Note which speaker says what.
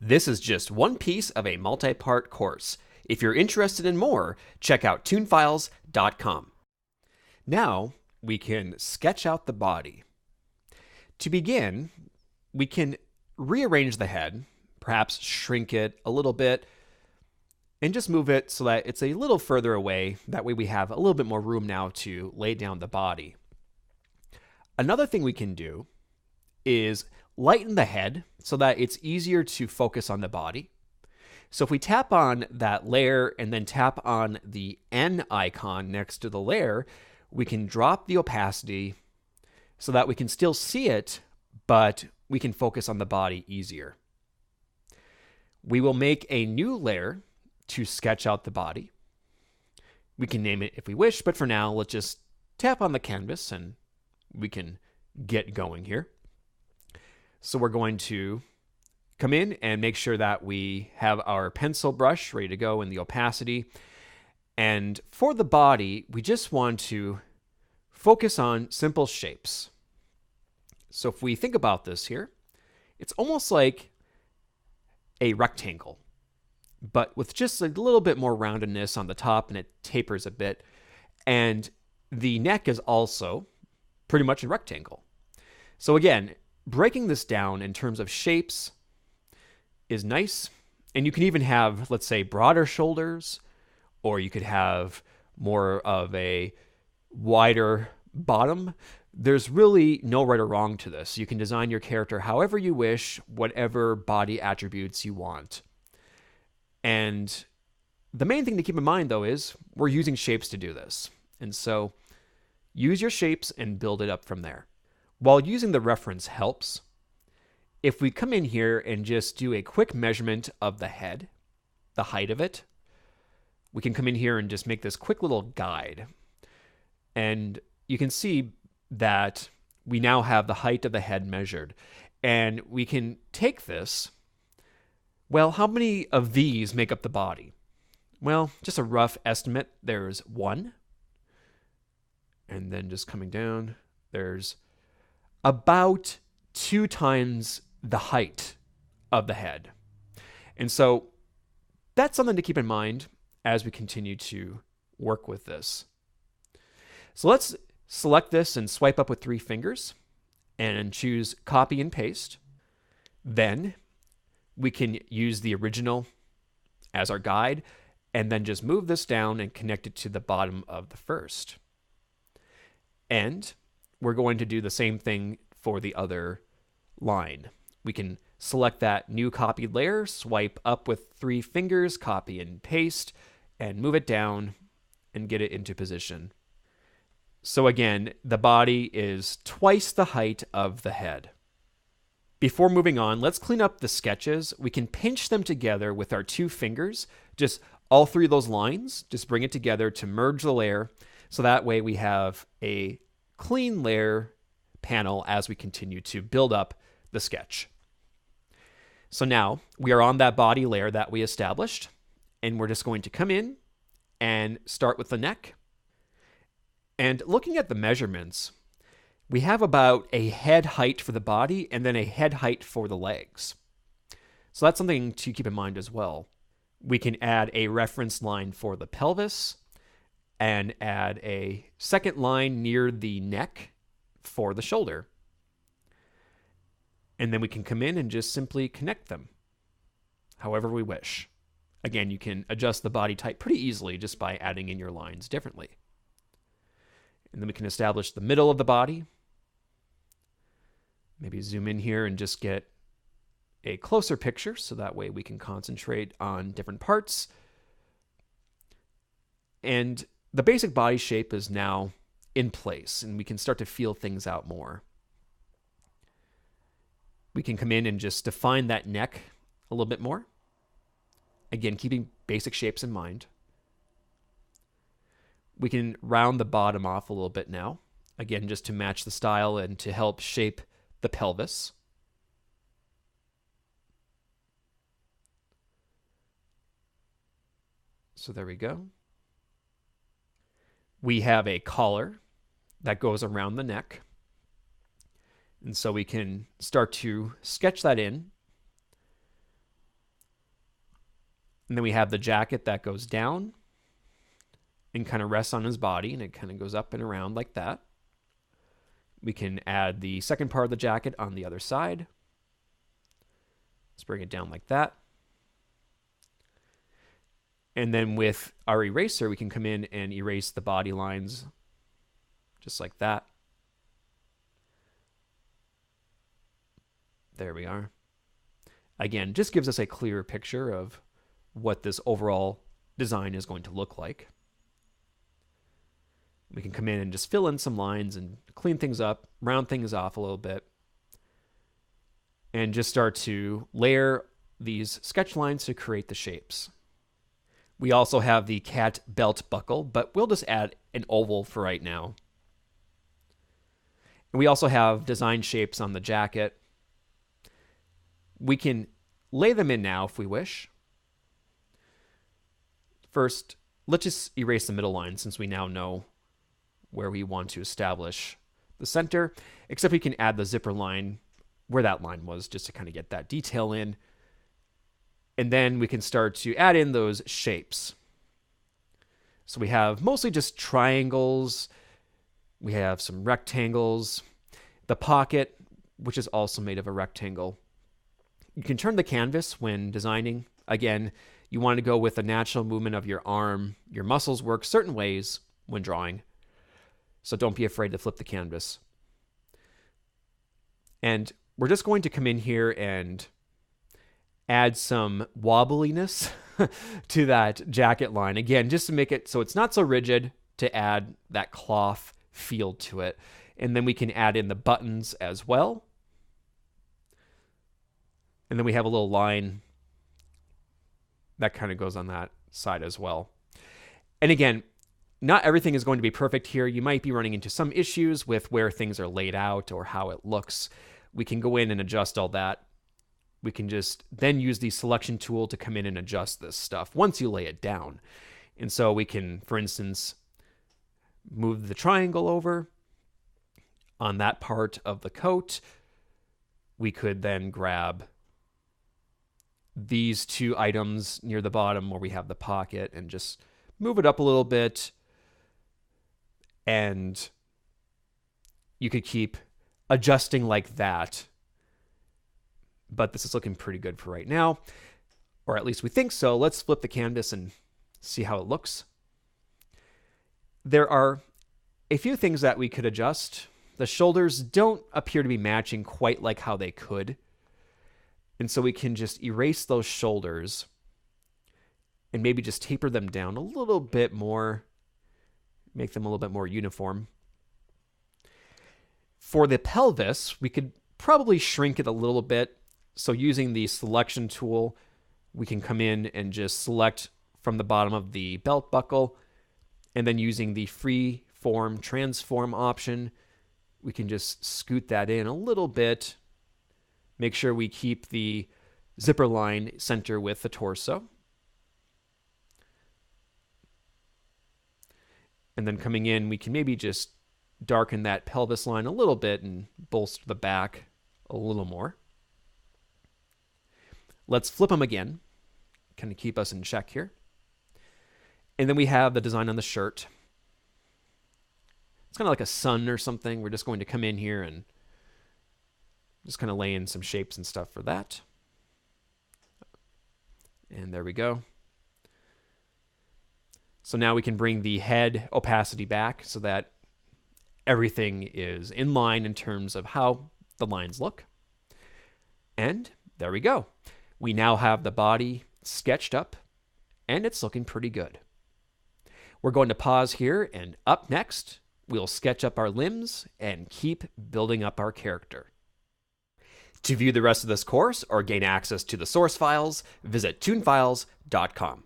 Speaker 1: This is just one piece of a multi-part course. If you're interested in more, check out tunefiles.com. Now we can sketch out the body. To begin, we can rearrange the head, perhaps shrink it a little bit, and just move it so that it's a little further away. That way we have a little bit more room now to lay down the body. Another thing we can do is lighten the head so that it's easier to focus on the body. So if we tap on that layer and then tap on the N icon next to the layer, we can drop the opacity so that we can still see it, but we can focus on the body easier. We will make a new layer to sketch out the body. We can name it if we wish, but for now, let's just tap on the canvas and we can get going here. So we're going to come in and make sure that we have our pencil brush ready to go in the opacity. And for the body, we just want to focus on simple shapes. So if we think about this here, it's almost like a rectangle, but with just a little bit more roundedness on the top, and it tapers a bit. And the neck is also pretty much a rectangle. So again, breaking this down in terms of shapes is nice. And you can even have, let's say, broader shoulders, or you could have more of a wider bottom. There's really no right or wrong to this. You can design your character however you wish, whatever body attributes you want. And the main thing to keep in mind, though, is we're using shapes to do this. And so use your shapes and build it up from there. While using the reference helps, if we come in here and just do a quick measurement of the head, the height of it, we can come in here and just make this quick little guide. And you can see that we now have the height of the head measured. And we can take this. Well, how many of these make up the body? Well, just a rough estimate. There's one. And then just coming down, there's about 2 times the height of the head. And so that's something to keep in mind as we continue to work with this. So let's select this and swipe up with 3 fingers and choose copy and paste. Then we can use the original as our guide and then just move this down and connect it to the bottom of the first. And we're going to do the same thing for the other line. We can select that new copied layer, swipe up with 3 fingers, copy and paste, and move it down and get it into position. So again, the body is twice the height of the head. Before moving on, let's clean up the sketches. We can pinch them together with our 2 fingers, just all 3 of those lines, just bring it together to merge the layer. So that way we have a clean layer panel as we continue to build up the sketch. So now we are on that body layer that we established, and we're just going to come in and start with the neck. And looking at the measurements, we have about a head height for the body and then a head height for the legs. So that's something to keep in mind as well. We can add a reference line for the pelvis and add a second line near the neck for the shoulder. And then we can come in and just simply connect them however we wish. Again, you can adjust the body type pretty easily just by adding in your lines differently. And then we can establish the middle of the body. Maybe zoom in here and just get a closer picture so that way we can concentrate on different parts. And the basic body shape is now in place, and we can start to feel things out more. We can come in and just define that neck a little bit more. Again, keeping basic shapes in mind. We can round the bottom off a little bit now. Again, just to match the style and to help shape the pelvis. So there we go. We have a collar that goes around the neck. And so we can start to sketch that in. And then we have the jacket that goes down and kind of rests on his body, and it kind of goes up and around like that. We can add the second part of the jacket on the other side. Let's bring it down like that. And then with our eraser, we can come in and erase the body lines just like that. There we are. Again, just gives us a clearer picture of what this overall design is going to look like. We can come in and just fill in some lines and clean things up, round things off a little bit, and just start to layer these sketch lines to create the shapes. We also have the cat belt buckle, but we'll just add an oval for right now. And we also have design shapes on the jacket. We can lay them in now if we wish. First, let's just erase the middle line since we now know where we want to establish the center, except we can add the zipper line where that line was just to kind of get that detail in. And then we can start to add in those shapes. So we have mostly just triangles. We have some rectangles. The pocket, which is also made of a rectangle. You can turn the canvas when designing. Again, you want to go with the natural movement of your arm. Your muscles work certain ways when drawing, so don't be afraid to flip the canvas. And we're just going to come in here and add some wobbliness to that jacket line. Again, just to make it so it's not so rigid, to add that cloth feel to it. And then we can add in the buttons as well. And then we have a little line that kind of goes on that side as well. And again, not everything is going to be perfect here. You might be running into some issues with where things are laid out or how it looks. We can go in and adjust all that. We can just then use the selection tool to come in and adjust this stuff once you lay it down. And so we can, for instance, move the triangle over on that part of the coat. We could then grab these two items near the bottom where we have the pocket and just move it up a little bit. And you could keep adjusting like that. But this is looking pretty good for right now, or at least we think so. Let's flip the canvas and see how it looks. There are a few things that we could adjust. The shoulders don't appear to be matching quite like how they could. And so we can just erase those shoulders and maybe just taper them down a little bit more, make them a little bit more uniform. For the pelvis, we could probably shrink it a little bit. So using the selection tool, we can come in and just select from the bottom of the belt buckle. And then using the free form transform option, we can just scoot that in a little bit. Make sure we keep the zipper line center with the torso. And then coming in, we can maybe just darken that pelvis line a little bit and bolster the back a little more. Let's flip them again, kind of keep us in check here. And then we have the design on the shirt. It's kind of like a sun or something. We're just going to come in here and just kind of lay in some shapes and stuff for that. And there we go. So now we can bring the head opacity back so that everything is in line in terms of how the lines look. And there we go. We now have the body sketched up, and it's looking pretty good. We're going to pause here, and up next, we'll sketch up our limbs and keep building up our character. To view the rest of this course or gain access to the source files, visit toonfiles.com.